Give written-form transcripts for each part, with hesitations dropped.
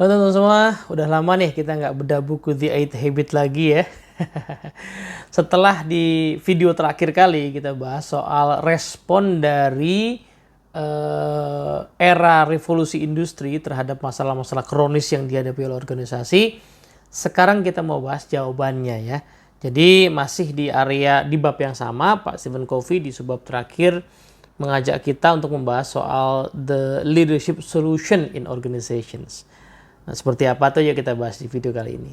Halo teman-teman semua, udah lama nih kita nggak bedah buku The Eight Habit lagi ya. Setelah di video terakhir kali kita bahas soal respon dari era revolusi industri terhadap masalah-masalah kronis yang dihadapi oleh organisasi, sekarang kita mau bahas jawabannya ya. Jadi masih di area di bab yang sama, Pak Stephen Covey di subbab terakhir mengajak kita untuk membahas soal the leadership solution in organizations. Nah, seperti apa tuh ya kita bahas di video kali ini.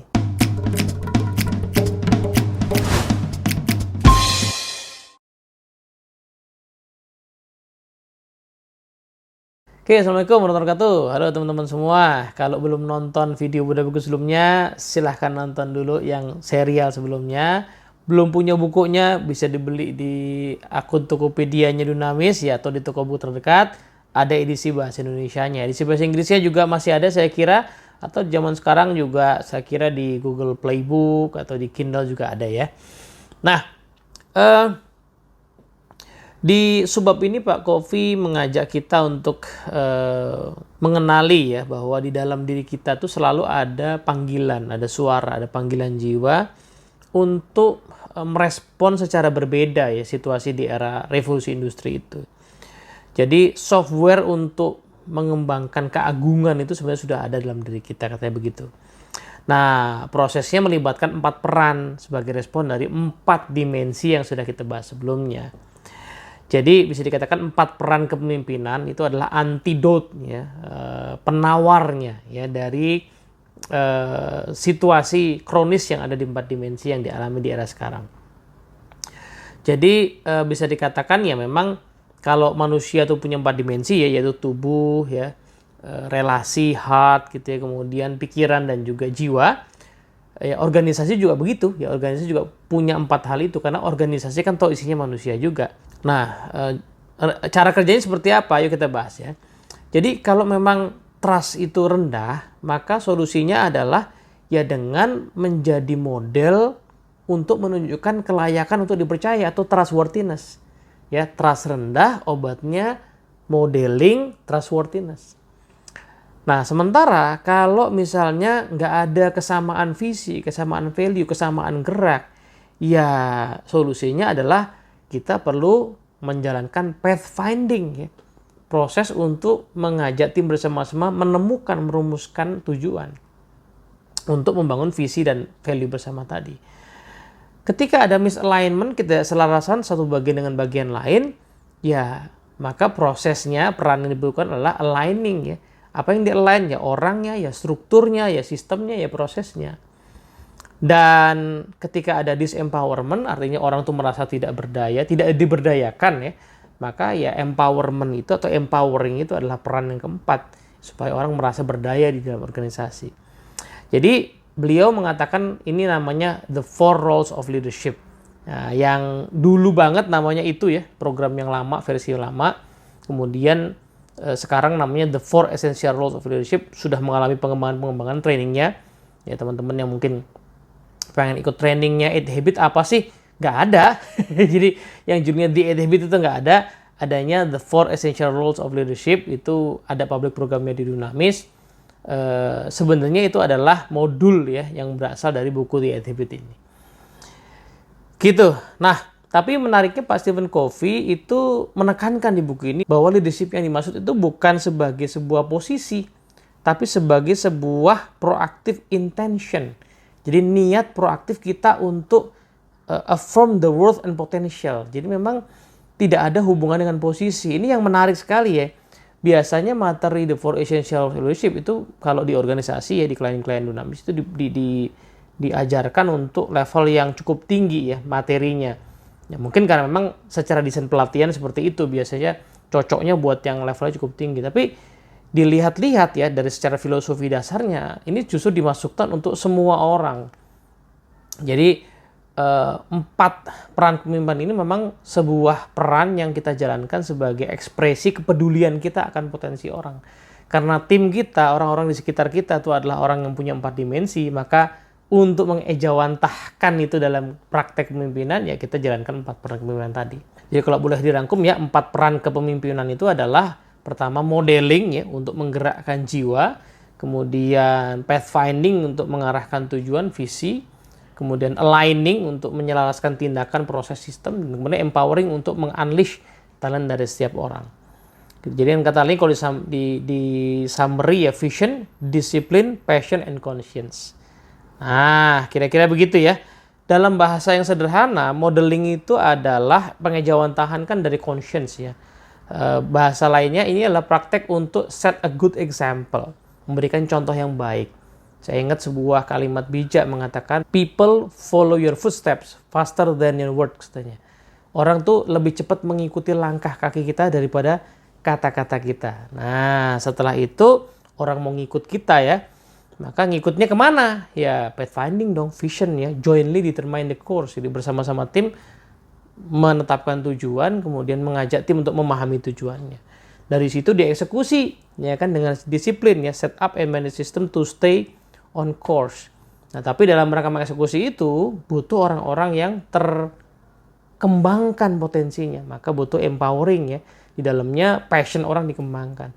Oke, Assalamualaikum warahmatullahi wabarakatuh. Halo teman-teman semua. Kalau belum nonton video Buddha Buku sebelumnya, silahkan nonton dulu yang serial sebelumnya. Belum punya bukunya, bisa dibeli di akun Tokopedia-nya Dunamis ya, atau di toko buku terdekat. Ada edisi bahasa Indonesianya. Edisi bahasa Inggrisnya juga masih ada saya kira. Atau zaman sekarang juga saya kira di Google Playbook atau di Kindle juga ada ya. Nah, di subbab ini Pak Covey mengajak kita untuk mengenali ya bahwa di dalam diri kita tuh selalu ada panggilan, ada suara, ada panggilan jiwa untuk merespon secara berbeda ya situasi di era revolusi industri itu. Jadi software untuk mengembangkan keagungan itu sebenarnya sudah ada dalam diri kita, katanya begitu. Nah, prosesnya melibatkan 4 peran sebagai respon dari 4 dimensi yang sudah kita bahas sebelumnya. Jadi bisa dikatakan 4 peran kepemimpinan itu adalah antidot ya, penawarnya ya dari situasi kronis yang ada di 4 dimensi yang dialami di era sekarang. Jadi bisa dikatakan ya memang kalau manusia tuh punya 4 dimensi ya, yaitu tubuh ya, relasi, heart gitu ya, kemudian pikiran dan juga jiwa. Ya, organisasi juga begitu ya, organisasi juga punya 4 hal itu karena organisasi kan toh isinya manusia juga. Nah, cara kerjanya seperti apa? Yuk kita bahas ya. Jadi kalau memang trust itu rendah, maka solusinya adalah ya dengan menjadi model untuk menunjukkan kelayakan untuk dipercaya atau trustworthiness. Ya, trust rendah, obatnya modeling trustworthiness. Nah, sementara kalau misalnya nggak ada kesamaan visi, kesamaan value, kesamaan gerak, ya solusinya adalah kita perlu menjalankan pathfinding, ya. Proses untuk mengajak tim bersama-sama menemukan, merumuskan tujuan untuk membangun visi dan value bersama tadi. Ketika ada misalignment, ketidakselarasan satu bagian dengan bagian lain, ya maka prosesnya, peran yang dibutuhkan adalah aligning ya. Apa yang di-align? Ya orangnya, ya strukturnya, ya sistemnya, ya prosesnya. Dan ketika ada disempowerment, artinya orang itu merasa tidak berdaya, tidak diberdayakan ya, maka ya empowerment itu atau empowering itu adalah peran yang keempat, supaya orang merasa berdaya di dalam organisasi. Jadi beliau mengatakan ini namanya the four roles of leadership. Nah, yang dulu banget namanya itu ya, program yang lama, versi lama. Kemudian sekarang namanya the four essential roles of leadership, sudah mengalami pengembangan trainingnya. Ya teman-teman yang mungkin pengen ikut trainingnya 8 Habit apa sih? Nggak ada. Jadi yang judulnya The 8 Habit itu nggak ada. Adanya the four essential roles of leadership, itu ada public programnya di Dunamis. Sebenarnya itu adalah modul ya yang berasal dari buku The 8 Habit ini. Gitu. Nah, tapi menariknya Pak Stephen Covey itu menekankan di buku ini bahwa leadership yang dimaksud itu bukan sebagai sebuah posisi, tapi sebagai sebuah proactive intention. Jadi niat proaktif kita untuk affirm the worth and potential. Jadi memang tidak ada hubungan dengan posisi. Ini yang menarik sekali ya. Biasanya materi the four essential leadership itu kalau di organisasi ya, di klien-klien Dunamis itu diajarkan untuk level yang cukup tinggi ya materinya. Ya mungkin karena memang secara desain pelatihan seperti itu biasanya cocoknya buat yang levelnya cukup tinggi. Tapi dilihat-lihat ya dari secara filosofi dasarnya ini justru dimasukkan untuk semua orang. Jadi 4 peran kepemimpinan ini memang sebuah peran yang kita jalankan sebagai ekspresi kepedulian kita akan potensi orang. Karena tim kita, orang-orang di sekitar kita itu adalah orang yang punya 4 dimensi, maka untuk mengejawantahkan itu dalam praktek kepemimpinan, ya kita jalankan 4 peran kepemimpinan tadi. Jadi kalau boleh dirangkum ya, 4 peran kepemimpinan itu adalah pertama modeling ya, untuk menggerakkan jiwa. kemudian pathfinding untuk mengarahkan tujuan, visi, kemudian aligning untuk menyelaraskan tindakan, proses, sistem, dan kemudian empowering untuk meng-unleash talent dari setiap orang. Jadi yang kata lain kalau di summary ya, vision, discipline, passion, and conscience. Nah, kira-kira begitu ya. Dalam bahasa yang sederhana, modeling itu adalah pengejawantahan kan dari conscience ya. Bahasa lainnya ini adalah praktek untuk set a good example, memberikan contoh yang baik. Saya ingat sebuah kalimat bijak mengatakan, people follow your footsteps faster than your words, katanya. Orang tuh lebih cepat mengikuti langkah kaki kita daripada kata-kata kita. Nah, setelah itu orang mau ngikut kita ya, maka ngikutnya kemana? Ya, pathfinding dong, vision ya, jointly determine the course. Jadi bersama-sama tim menetapkan tujuan, kemudian mengajak tim untuk memahami tujuannya. Dari situ dieksekusi, ya kan, dengan disiplin ya, set up and manage system to stay on course. Nah, tapi dalam rangka mengeksekusi itu butuh orang-orang yang terkembangkan potensinya, maka butuh empowering ya. Di dalamnya passion orang dikembangkan.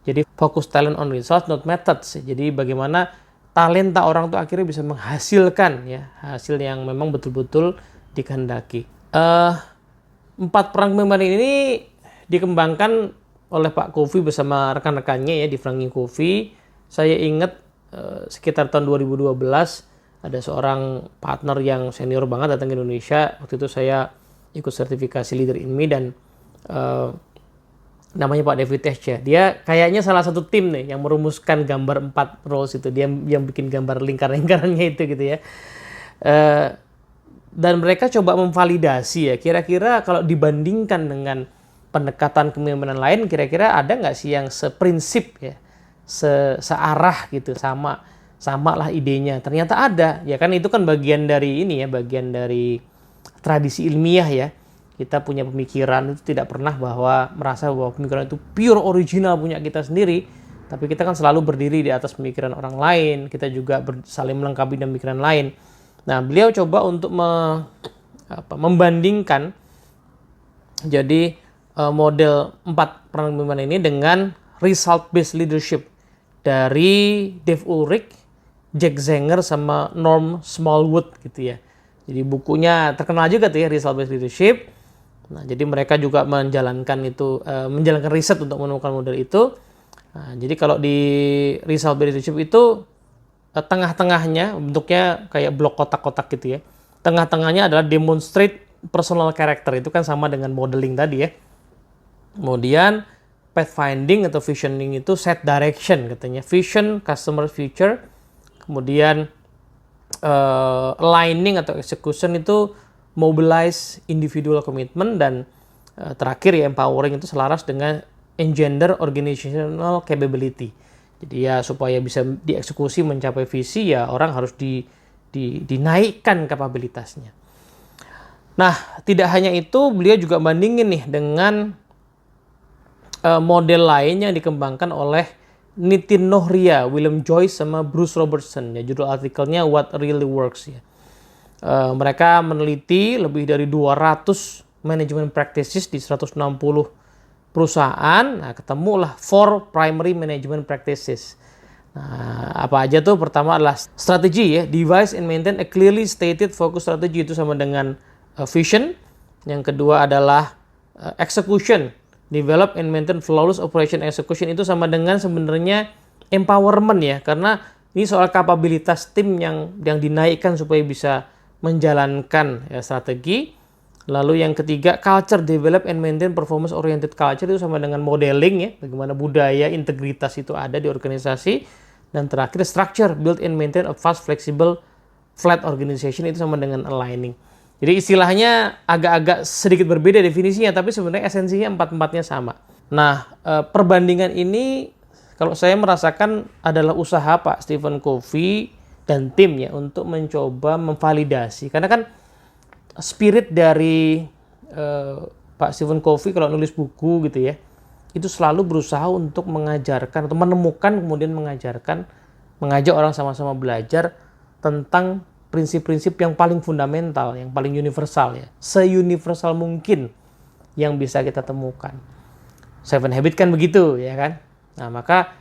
Jadi fokus talent on results not methods. Jadi bagaimana talenta orang tuh akhirnya bisa menghasilkan ya hasil yang memang betul-betul dikehendaki. 4 perang kepemimpinan ini dikembangkan oleh Pak Covey bersama rekan-rekannya ya di Franklin Covey. Saya ingat sekitar tahun 2012 ada seorang partner yang senior banget datang ke Indonesia. Waktu itu saya ikut sertifikasi Leader in Me dan namanya Pak David Tesch. Dia kayaknya salah satu tim nih yang merumuskan gambar 4 roles itu. Dia yang bikin gambar lingkaran-lingkarannya itu gitu ya. Dan mereka coba memvalidasi ya, kira-kira kalau dibandingkan dengan pendekatan kepemimpinan lain, kira-kira ada nggak sih yang seprinsip ya, searah gitu, sama lah idenya. Ternyata ada, ya kan, itu kan bagian dari ini ya, bagian dari tradisi ilmiah ya. Kita punya pemikiran itu tidak pernah merasa bahwa pemikiran itu pure original punya kita sendiri, tapi kita kan selalu berdiri di atas pemikiran orang lain, kita juga saling melengkapi dengan pemikiran lain. Nah, beliau coba untuk membandingkan jadi model 4 perang kepemimpinan ini dengan result based leadership dari Dave Ulrich, Jack Zenger sama Norm Smallwood gitu ya. Jadi bukunya terkenal juga tuh ya, result based leadership. Nah, jadi mereka juga menjalankan riset untuk menemukan model itu. Nah, jadi kalau di result based leadership itu tengah-tengahnya bentuknya kayak blok kotak-kotak gitu ya. Tengah-tengahnya adalah demonstrate personal character, itu kan sama dengan modeling tadi ya. Kemudian pathfinding atau visioning itu set direction katanya. Vision, customer future. Kemudian aligning atau execution itu mobilize individual commitment, dan terakhir ya empowering itu selaras dengan engender organizational capability. Jadi ya supaya bisa dieksekusi mencapai visi ya orang harus dinaikkan kapabilitasnya. Nah, tidak hanya itu, beliau juga bandingin nih dengan model lain yang dikembangkan oleh Nitin Nohria, William Joyce sama Bruce Robertson ya, judul artikelnya What Really Works ya. Mereka meneliti lebih dari 200 management practices di 160 perusahaan. Nah, ketemulah 4 primary management practices. Nah, apa aja tuh? Pertama adalah strategi ya, devise and maintain a clearly stated focus strategy, itu sama dengan vision. Yang kedua adalah execution, develop and maintain flawless operation execution, itu sama dengan sebenarnya empowerment ya, karena ini soal kapabilitas tim yang dinaikkan supaya bisa menjalankan ya, strategi. Lalu yang ketiga, culture, develop and maintain performance oriented culture, itu sama dengan modeling ya, bagaimana budaya integritas itu ada di organisasi. Dan terakhir, structure, build and maintain a fast, flexible, flat organization, itu sama dengan aligning. Jadi istilahnya agak-agak sedikit berbeda definisinya, tapi sebenarnya esensinya empat-empatnya sama. Nah, perbandingan ini kalau saya merasakan adalah usaha Pak Stephen Covey dan tim ya untuk mencoba memvalidasi. Karena kan spirit dari Pak Stephen Covey kalau nulis buku gitu ya, itu selalu berusaha untuk mengajarkan atau menemukan, kemudian mengajak orang sama-sama belajar tentang prinsip-prinsip yang paling fundamental, yang paling universal ya, se-universal mungkin yang bisa kita temukan. Seven Habits kan begitu ya kan. Nah, maka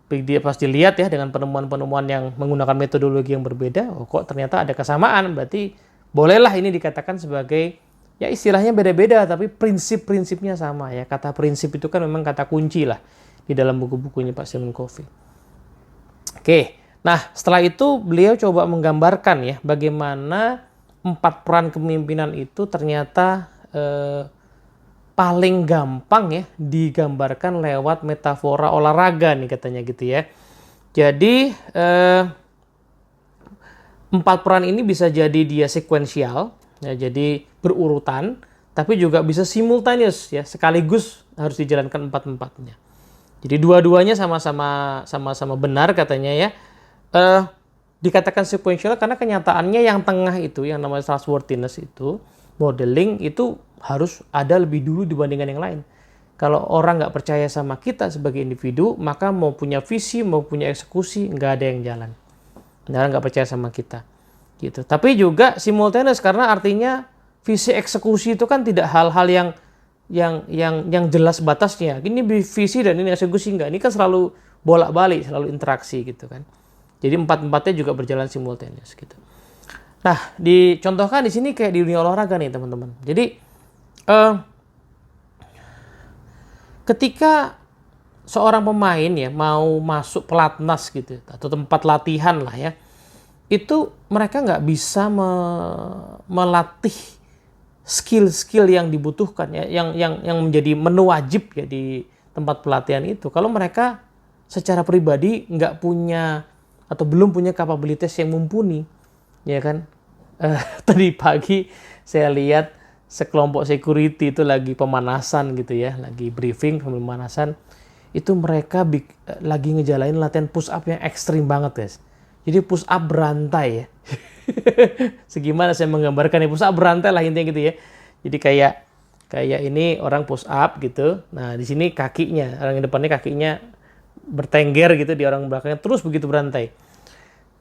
Dia pasti lihat ya dengan penemuan-penemuan yang menggunakan metodologi yang berbeda, oh kok ternyata ada kesamaan, berarti bolehlah ini dikatakan sebagai, ya istilahnya beda-beda, tapi prinsip-prinsipnya sama ya. Kata prinsip itu kan memang kata kunci lah di dalam buku-bukunya Pak Stephen Covey. Oke, nah setelah itu beliau coba menggambarkan ya bagaimana 4 peran kepemimpinan itu ternyata paling gampang ya digambarkan lewat metafora olahraga nih katanya gitu ya. Jadi 4 peran ini bisa jadi dia sekuensial, ya, jadi berurutan, tapi juga bisa simultaneous ya, sekaligus harus dijalankan 4-4-nya. Jadi dua-duanya sama-sama benar katanya ya. Dikatakan sekuensial karena kenyataannya yang tengah itu, yang namanya trustworthiness itu, modeling itu harus ada lebih dulu dibandingkan yang lain. Kalau orang nggak percaya sama kita sebagai individu, maka mau punya visi, mau punya eksekusi, nggak ada yang jalan. Orang nggak percaya sama kita. Gitu. Tapi juga simultaneous karena artinya visi eksekusi itu kan tidak hal-hal yang jelas batasnya. Ini visi dan ini eksekusi nggak. Ini kan selalu bolak-balik, selalu interaksi gitu kan. Jadi 4-4-nya juga berjalan simultaneous gitu. Nah, dicontohkan di sini kayak di dunia olahraga nih teman-teman. Jadi ketika seorang pemain ya mau masuk pelatnas gitu atau tempat latihan lah ya, itu mereka nggak bisa melatih skill-skill yang dibutuhkan ya, yang menjadi menu wajib ya di tempat pelatihan itu. Kalau mereka secara pribadi nggak punya atau belum punya kapabilitas yang mumpuni, ya kan? Tadi pagi saya lihat sekelompok security itu lagi pemanasan gitu ya, lagi briefing pemanasan. Itu mereka lagi ngejalanin latihan push up yang ekstrim banget guys. Jadi push up berantai ya. Segimana saya menggambarkan ya, push up berantai lah intinya gitu ya. Jadi kayak ini orang push up gitu. Nah, di sini kakinya, orang yang depannya kakinya bertengger gitu di orang belakangnya terus begitu berantai.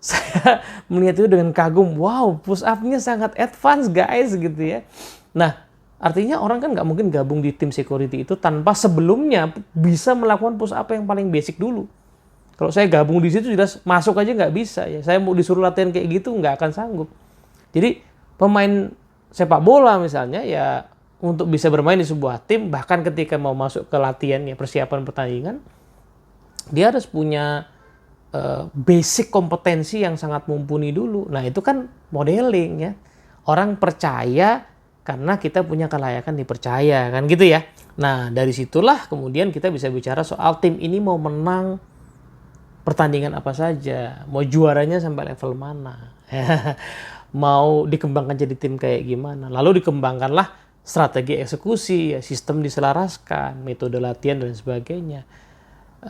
Saya melihat itu dengan kagum, wow, push up-nya sangat advance guys gitu ya. Nah, artinya orang kan nggak mungkin gabung di tim security itu tanpa sebelumnya bisa melakukan push up yang paling basic dulu. Kalau saya gabung di situ jelas masuk aja nggak bisa ya. Saya mau disuruh latihan kayak gitu nggak akan sanggup. Jadi pemain sepak bola misalnya ya untuk bisa bermain di sebuah tim, bahkan ketika mau masuk ke latihan ya persiapan pertandingan, dia harus punya basic kompetensi yang sangat mumpuni dulu. Nah itu kan modeling ya. Orang percaya karena kita punya kelayakan dipercaya kan gitu ya. Nah dari situlah kemudian kita bisa bicara soal tim ini mau menang pertandingan apa saja. Mau juaranya sampai level mana. Mau dikembangkan jadi tim kayak gimana. Lalu dikembangkanlah strategi eksekusi, ya, sistem diselaraskan, metode latihan dan sebagainya.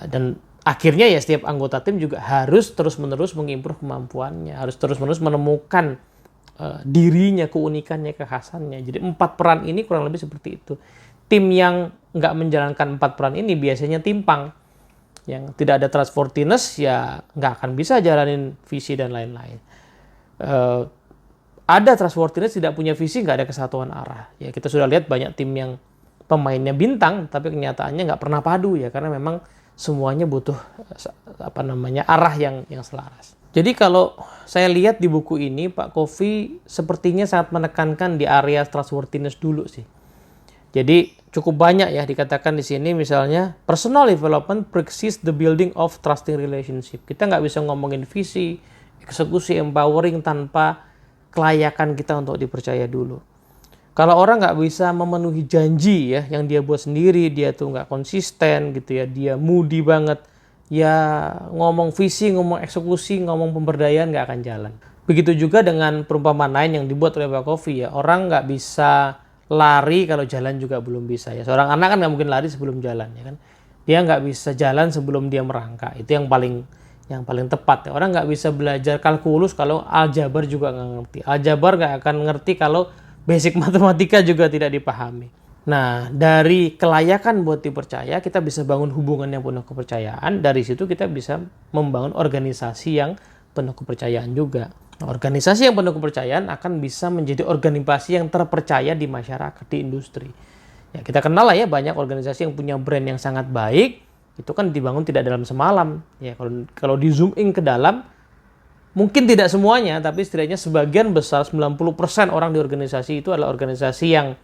Dan akhirnya ya setiap anggota tim juga harus terus-menerus mengimprove kemampuannya, harus terus-menerus menemukan dirinya, keunikannya, kekhasannya. Jadi 4 peran ini kurang lebih seperti itu. Tim yang nggak menjalankan 4 peran ini biasanya timpang. Yang tidak ada trustworthiness ya nggak akan bisa jalanin visi dan lain-lain. Ada trustworthiness tidak punya visi, nggak ada kesatuan arah. Ya kita sudah lihat banyak tim yang pemainnya bintang tapi kenyataannya nggak pernah padu ya karena memang semuanya butuh arah yang selaras. Jadi kalau saya lihat di buku ini Pak Covey sepertinya sangat menekankan di area trustworthiness dulu sih. Jadi cukup banyak ya dikatakan di sini misalnya personal development precedes the building of trusting relationship. Kita nggak bisa ngomongin visi, eksekusi, empowering tanpa kelayakan kita untuk dipercaya dulu. Kalau orang nggak bisa memenuhi janji ya yang dia buat sendiri, dia tuh nggak konsisten gitu ya, dia moody banget, ya ngomong visi, ngomong eksekusi, ngomong pemberdayaan nggak akan jalan. Begitu juga dengan perumpamaan lain yang dibuat oleh Pak Covey ya, orang nggak bisa lari kalau jalan juga belum bisa ya. Seorang anak kan nggak mungkin lari sebelum jalan ya kan. Dia nggak bisa jalan sebelum dia merangkak. Itu yang paling tepat ya. Orang nggak bisa belajar kalkulus kalau aljabar juga nggak ngerti. Aljabar nggak akan ngerti kalau basic matematika juga tidak dipahami. Nah, dari kelayakan buat dipercaya, kita bisa bangun hubungan yang penuh kepercayaan. Dari situ kita bisa membangun organisasi yang penuh kepercayaan juga. Nah, organisasi yang penuh kepercayaan akan bisa menjadi organisasi yang terpercaya di masyarakat, di industri. Ya, kita kenal lah ya banyak organisasi yang punya brand yang sangat baik, itu kan dibangun tidak dalam semalam. Ya, kalau di zoom in ke dalam, mungkin tidak semuanya, tapi setidaknya sebagian besar 90% orang di organisasi itu adalah organisasi yang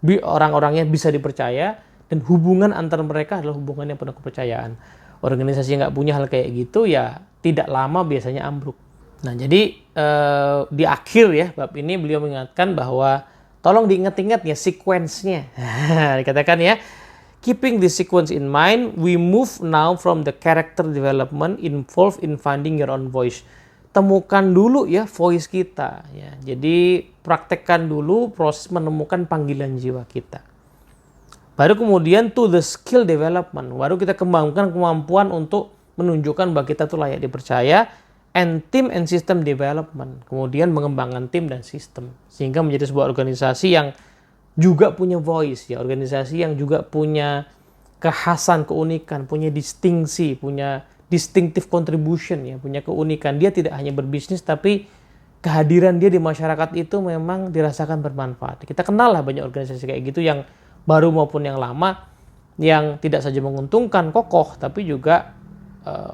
orang-orangnya bisa dipercaya dan hubungan antar mereka adalah hubungan yang penuh kepercayaan. Organisasi yang nggak punya hal kayak gitu ya tidak lama biasanya ambruk. Nah, jadi di akhir ya bab ini beliau mengingatkan bahwa tolong diingat-ingat ya sequence-nya. Dikatakan ya, keeping the sequence in mind, we move now from the character development involved in finding your own voice. Temukan dulu ya voice kita ya. Jadi praktekkan dulu proses menemukan panggilan jiwa kita. Baru kemudian to the skill development. Baru kita kembangkan kemampuan untuk menunjukkan bahwa kita tuh layak dipercaya. And team and system development. Kemudian mengembangkan tim dan sistem. Sehingga menjadi sebuah organisasi yang juga punya voice. Ya, organisasi yang juga punya kekhasan, keunikan, punya distingsi, punya distinctive contribution, ya, punya keunikan. Dia tidak hanya berbisnis, tapi kehadiran dia di masyarakat itu memang dirasakan bermanfaat. Kita kenal lah banyak organisasi kayak gitu yang baru maupun yang lama, yang tidak saja menguntungkan, kokoh, tapi juga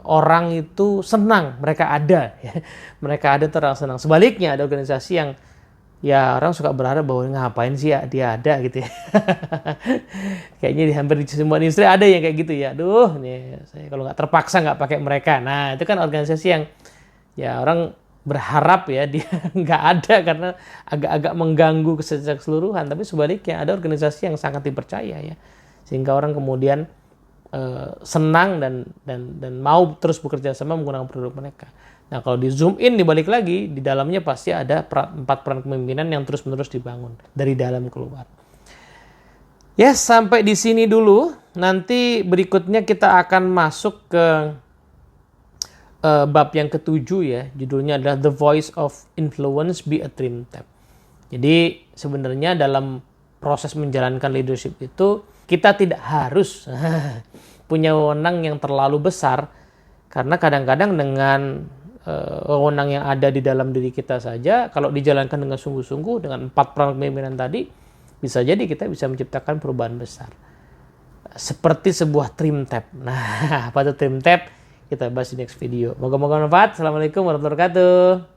orang itu senang mereka ada. Ya. Mereka ada terang senang. Sebaliknya ada organisasi yang ya orang suka berharap bahwa ngapain sih ya dia ada gitu ya. Kayaknya di hampir di semua industri ada yang kayak gitu ya. Aduh, nih saya kalau nggak terpaksa nggak pakai mereka. Nah itu kan organisasi yang ya orang berharap ya dia nggak ada karena agak-agak mengganggu secara keseluruhan. Tapi sebaliknya ada organisasi yang sangat dipercaya ya, sehingga orang kemudian senang dan mau terus bekerja sama menggunakan produk mereka. Nah, kalau di zoom in dibalik lagi, di dalamnya pasti ada 4 peran kepemimpinan yang terus-menerus dibangun dari dalam keluar. Ya, sampai di sini dulu. Nanti berikutnya kita akan masuk ke bab yang ketujuh ya. Judulnya adalah The Voice of Influence Be a Trim Tab. Jadi sebenarnya dalam proses menjalankan leadership itu kita tidak harus punya wewenang yang terlalu besar, karena kadang-kadang dengan wewenang yang ada di dalam diri kita saja, kalau dijalankan dengan sungguh-sungguh dengan 4 peran kepemimpinan tadi, bisa jadi kita bisa menciptakan perubahan besar. Seperti sebuah trim tab. Nah, apa itu trim tab? Kita bahas di next video. Moga-moga bermanfaat. Assalamualaikum warahmatullahi wabarakatuh.